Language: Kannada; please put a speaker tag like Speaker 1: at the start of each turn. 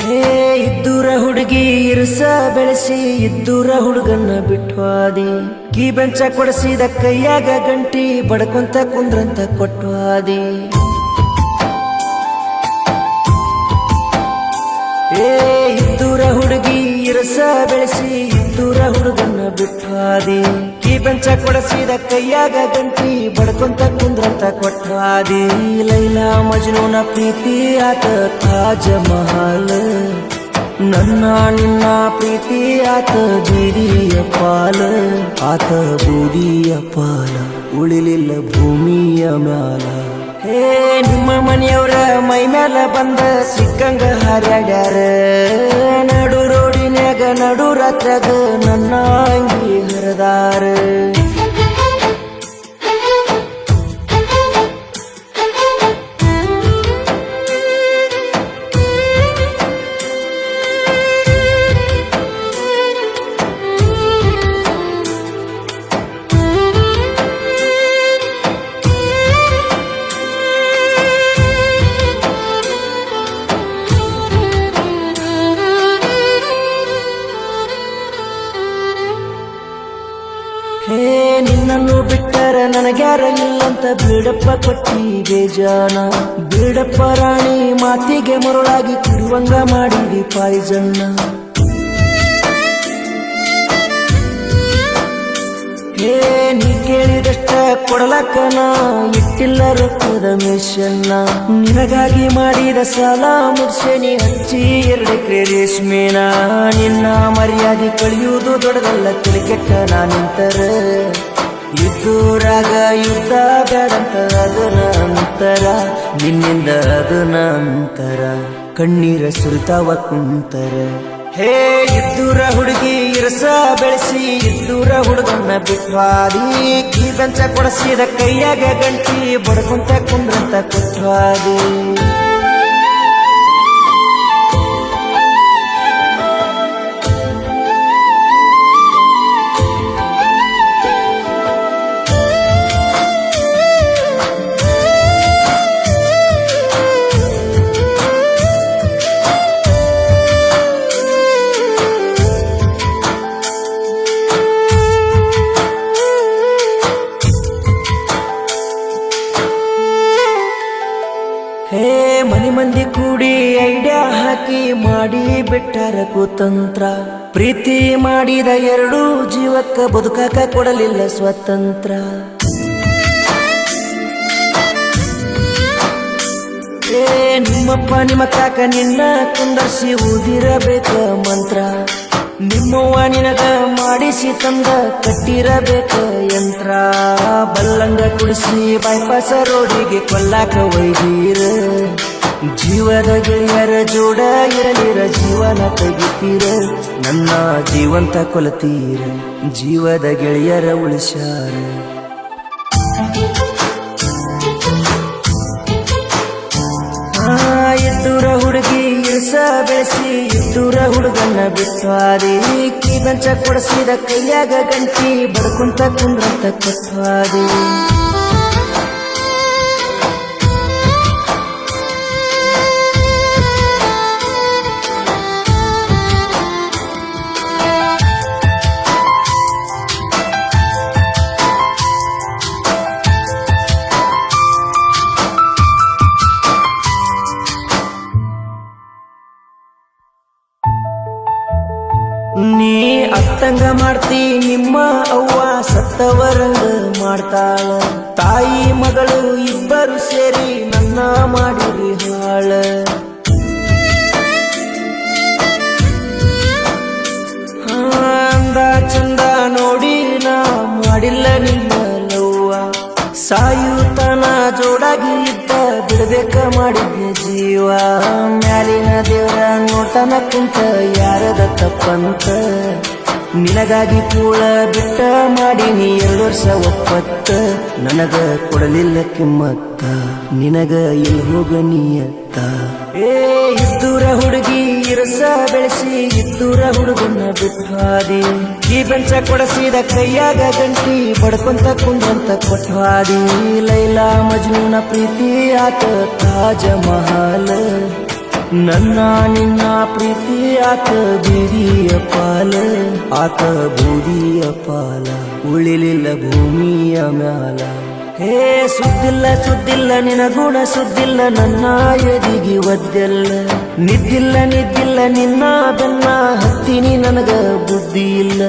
Speaker 1: ಹೇ ಇದ್ದೂರ ಹುಡುಗಿ ಇರಸ ಬೆಳೆಸಿ ಇದ್ದೂರ ಹುಡುಗನ್ನ ಬಿಟ್ವಾದಿ ಕೀ ಬೆಂಚ ಕೊಡಿಸಿದ ಕೈಯಾಗ ಗಂಟಿ ಬಡ್ಕೊಂತ ಕುಂದ್ರಂತ ಕೊಟ್ವಾದಿ ಏ ಇದ್ದೂರ ಹುಡುಗಿ ಇರಸ ಬೆಳೆಸಿ ಇದ್ದೂರ ಹುಡುಗನ್ನ ಬಿಟ್ವಾದಿ ಕೀ ಬೆಂಚ ಕೊಡಿಸಿದ ಕೈಯಾಗ ಗಂಟಿ ಬಡ್ಕೊಂತ ಕುಂದ್ರಂತ ಕೊಟ್ವಾದಿ ಲೈಲಾ ಮಜ್ನೂನ ಪ್ರೀತಿ ಆತ ತಾಜ ಮಹಲ್ ನನ್ನ ನಿನ್ನ ಪ್ರೀತಿ ಆತ ಬೀಡಿಯ ಪಾಲ ಆತ ಬೂದಿಯ ಪಾಲ ಉಳಿಲಿಲ್ಲ ಭೂಮಿಯ ಮ್ಯಾಲ ಹೇ ನಿಮ್ಮ ಮನೆಯವರ ಮೈ ಮ್ಯಾಲ ಬಂದ ಸಿಕ್ಕಂಗ ಹಾರ್ಯಾಡ್ಯಾರ ನಡು ರೋಡಿನ್ಯಾಗ ನಡು ರಾತ್ರ್ಯಾಗ ನನ್ನ ಅಂಗಿ ಹರದಾರ ಹೇ ನಿನ್ನನ್ನು ಬಿಟ್ಟರ ನನಗ್ಯಾರ ಇಲ್ಲಂತ ಬೀಡಪ್ಪ ಕೊಟ್ಟಿ ಬೇಜಾನ ಬೀಡಪ್ಪ ರಾಣಿ ಮಾತಿಗೆ ಮರುಳಾಗಿ ತಿರುವಂಗ ಮಾಡಿದಿ ಪಾಯ್ಜನ್ನ ಹೇ ನೀ ಕೇಳಿದಷ್ಟ ಕೊಡಲಕ್ಕನ ಇಟ್ಟಿಲ್ಲ ರೊಕ್ಕದ ಮಿಷನ್ನ ನಿನಗಾಗಿ ಮಾಡಿದ ಸಾಲ ಮುಡ್ಸೇನಿ ಹಚ್ಚಿ 2 ಎಕರೆ ರೇಷ್ಮೆನ ನಿನ್ನ ಮರ್ಯಾದೆ ಕಳಿಯುವುದು ದೊಡ್ಡದಲ್ಲ ತಿಳಕೆಟ್ಟ ನಾನಿಂತರ ಇದ್ದೂರಾಗ ಯುದ್ಧ ಬೇಡಂತ ಅದನ ಅಂತರ ನಿನ್ನಿಂದ ಅದನ ಅಂತರ ಕಣ್ಣೀರ ಸುರಿತಾವ ಕುಂತರ ಹೇ ಇದ್ದೂರ ಹುಡುಗಿ ಇರಸ ಬೆಳೆಸಿ ಇದ್ದೂರ ಹುಡುಗನ್ನ ಬಿಟ್ವಾದಿ ಕೀ ಬೆಂಚ ಕೊಡಿಸಿದ ಕೈಯಾಗ ಗಂಟಿ ಬಡ್ಕೊಂತ ಕುಂದ್ರಂತ ಕೊಟ್ವಾದಿ ಹೇ ಮನಿ ಮಂದಿ ಕೂಡಿ ಐಡಿಯಾ ಹಾಕಿ ಮಾಡಿ ಬಿಟ್ಟಾರ ಕುತಂತ್ರ ಪ್ರೀತಿ ಮಾಡಿದ 2 ಜೀವಕ್ಕ ಬದುಕಾಕ ಕೊಡಲಿಲ್ಲ ಸ್ವತಂತ್ರ ಹೇ ನಿಮ್ಮಪ್ಪ ನಿಮ್ಮ ಕಾಕ ನಿನ್ನ ಕುಂದರ್ಸಿ ಊದಿರಬೇಕ ಮಂತ್ರ ನಿಮ್ಮವ್ವ ನಿನಗ ಮಾಡಿಸಿ ತಂದ ಕಟ್ಟಿರಬೇಕ ಯಂತ್ರ ಬಲ್ಲಂಗ ಕುಡಿಸಿ ಬೈಪಾಸ ರೋಡಿಗೆ ಕೊಲ್ಲಾಕ ಒಯ್ದೀರ ಜೀವದ ಗೆಳೆಯರ ಜೋಡ ಇರಲಿರ ಜೀವನ ತೆಗಿತೀರ ನನ್ನ ಜೀವಂತ ಕೊಲತೀರ ಜೀವದ ಗೆಳೆಯರ ಉಳಿಸ್ಯಾರ ಇದ್ದೂರ ಹುಡುಗಿ ಇರಸ ಬೆಳೆಸಿ ಇದ್ದೂರ ಹುಡುಗನ್ನ ಬಿಟ್ವಾದಿ ಕೀ ಬೆಂಚ ಕೊಡಿಸಿದ ಕೈಯಾಗ ಗಂಟಿ ಬಡ್ಕೊಂತ ಕುಂದ್ರಂತ ಕೊಟ್ವಾದಿ ನೀ ಅತ್ತಂಗ ಮಾಡ್ತಿ ನಿಮ್ಮ ಅವ್ವ ಸತ್ತವರಂಗ ಮಾಡ್ತಾಳ ತಾಯಿ ಮಗಳು ಇಬ್ಬರು ಸೇರಿ ನನ್ನ ಮಾಡಿರಿ ಹಾಳ ಅಂದ ಚಂದ ನೋಡಿ ನಾ ಮಾಡಿಲ್ಲ ನಿಮ್ಮ ಲವ್ವ ಸಾಯುತನ ಜೋಡಾಗಿ ಇದ್ದ ಬಿಡ್ಬೇಕ ಮಾಡಿದ್ನೆ ಜೀವ ಮ್ಯಾಲಿನ ದೇವರ ನೋಟನ ಕುಂತ ಯಾರದ ತಪ್ಪಂತ ನಿನಗಾಗಿ ಕೂಳ ಬಿಟ್ಟ ಮಾಡೀನಿ 2 ವರ್ಷ ಒಪ್ಪತ್ತ ನನಗ ಕೊಡಲಿಲ್ಲ ಕಿಮ್ಮತ್ತ ನಿನಗ ಎಲ್ಲಿ ಹೋಗ ನೀಯತ್ತ ಏ ಇದ್ದೂರ ಹುಡುಗಿ ಇರಸ ಬೆಳೆಸಿ ಇದ್ದೂರ ಹುಡುಗನ್ನ ಬಿಟ್ವಾದಿ ಕೀ ಬೆಂಚ ಕೊಡಿಸಿದ ಕೈಯಾಗ ಗಂಟಿ ಬಡ್ಕೊಂತ ಕುಂದ್ರಂತ ಕೊಟ್ವಾದಿ ಲೈಲಾ ಮಜ್ನೂನ ಪ್ರೀತಿ ಆತ ತಾಜ ಮಹಲ್ ನನ್ನ ನಿನ್ನ ಪ್ರೀತಿ ಆತ ಬೀದಿಯ ಪಾಲ ಆತ ಬೂದಿಯ ಪಾಲ ಉಳಿಲಿಲ್ಲ ಭೂಮಿಯ ಮ್ಯಾಲ ಹೇ ಸುದ್ದಿಲ್ಲ ನಿನ ಗುಣ ಸುದ್ದಿಲ್ಲ ನನ್ನ ಎದಿಗಿ ಒದ್ದೆಲ್ಲ ನಿದ್ದಿಲ್ಲ ನಿನ್ನ ಬೆನ್ನ ಹತ್ತೀನಿ ನನಗ ಬುದ್ಧಿ ಇಲ್ಲ